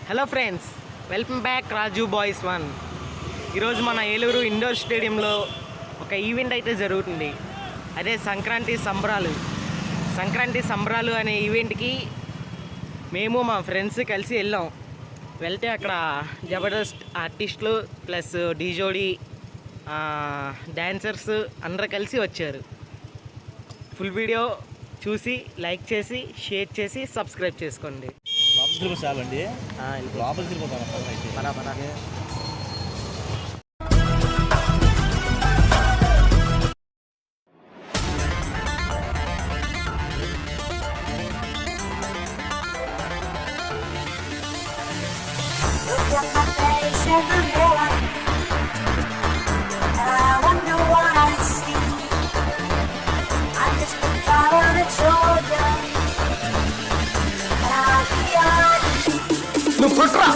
Hello friends, welcome back రాజు boys 1. ఈరోజు మన Eluru indoor స్టేడియంలో ఒక ఈవెంట్ అయితే జరుగుతుంది. అదే సంక్రాంతి సంబరాలు అనే ఈవెంట్కి మేము మా ఫ్రెండ్స్ కలిసి వెళ్తే అక్కడ జబర్దస్త్ ఆర్టిస్టులు ప్లస్ డీజోడి డాన్సర్స్ అందరూ కలిసి వచ్చారు. ఫుల్ వీడియో చూసి లైక్ చేసి షేర్ చేసి సబ్స్క్రైబ్ చేసుకోండి. చాలండి లోపల తిరిగిపోతాను. నువ్వు కుట్రా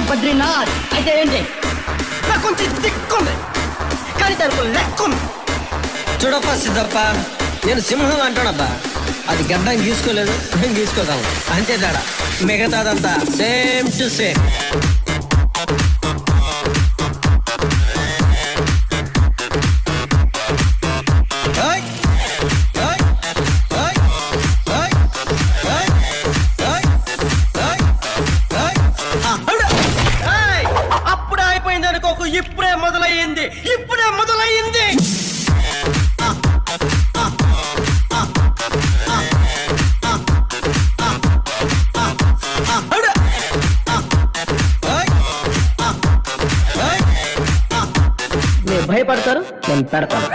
బద్రీనాథ్ అయితే ఏంటి? నాకు కొంచెం దిక్కుంది కానీ దానికి లెక్కుంది. చూడప్ప సిద్ధప్ప, నేను సింహం అంటానబ్బా. అది గడ్డం గీసుకోలేదు, మేము గీసుకోగలం అంతే తేడా. మిగతాదంతా సేమ్ టు సేమ్. ఇప్పుడే మొదలయ్యింది. మీరు భయపడతారు, నేను పెడతాను.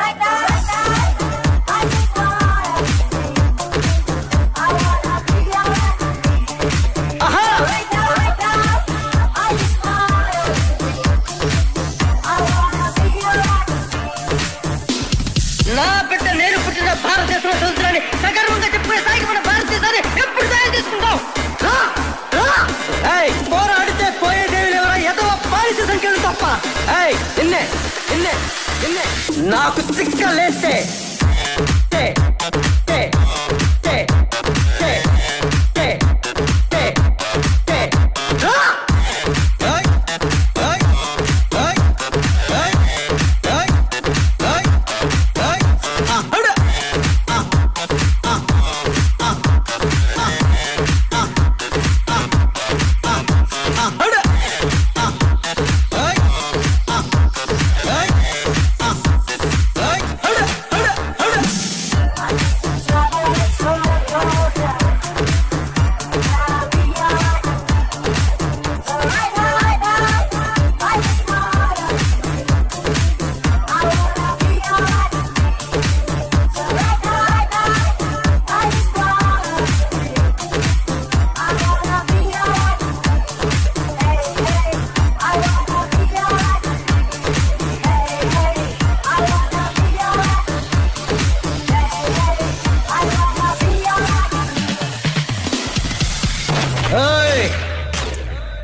నేను పుట్టిన భారతదేశంలో చదువుతున్నాను. సగర్వంగా చెప్పుకునే స్థాయికి మన భారతదేశాన్ని ఎప్పుడు తయారు చేసుకుంటాం? పోరాడితే పోయేదేవి ఎవరా ఎదవ పాలిసీ సంఖ్యలు తప్ప. నిన్నే నిన్నే నిన్నే నాకు చిక్కలేస్తే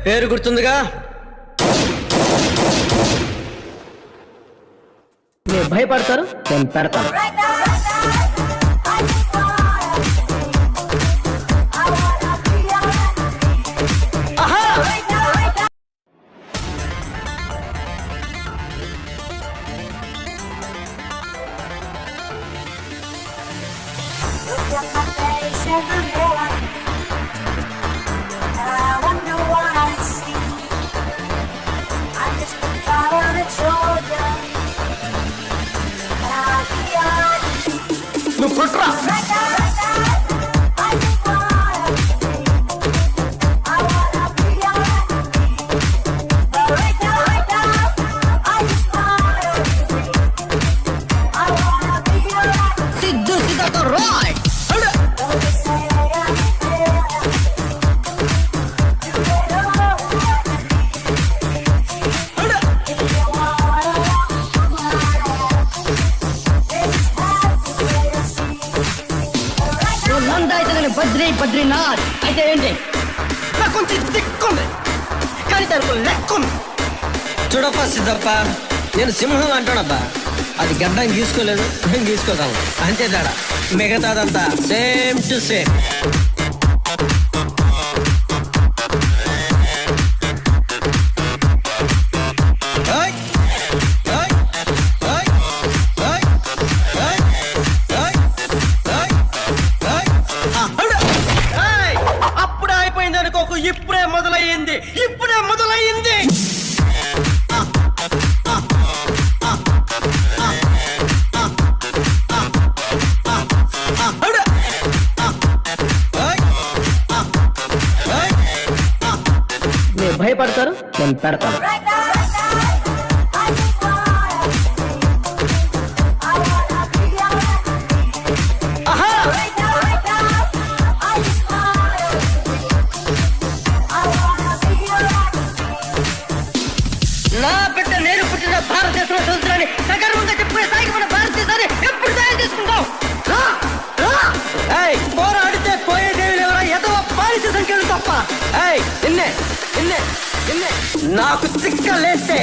పేరు గుర్తుందిగా? మీరు భయపడతారు, నేను పెడతాను. నువ్వు కుట్రా సిద్ధు సిద్ధతో రాయ్. బద్రీ బద్రీనాథ్ అయితే ఏంటి? నాకు కొంచెం దిక్కుంది కానీ దానికి లెక్కుంది. చూడప్ప సిద్ధప్ప, నేను సింహం అంటానబ్బా. అది గడ్డం గీసుకోలేదు, మేము గీసుకోగలం అంతే తేడా. మిగతాదంతా సేమ్ టు సేమ్. అప్పుడే అయిపోయింది అనుకోకు, ఇప్పుడే మొదలయ్యింది, ఇప్పుడే మొదలయ్యింది. మీరు భయపడతారు, నేను పెడతాను. నా బిడ్డ నేను పుట్టిన భారతదేశంలో చదువుతున్నాను. సగర్వంగా చెప్పుకునే స్థాయికి మన భారతదేశాన్ని ఎప్పుడు తయారు చేసుకుంటాం? పోరాడితే పోయేదేవి లేవరా ఎదవ పాలసీ సంఖ్యలు తప్ప. నిన్నే నిన్నే నిన్నే నాకు చిక్క లేస్తే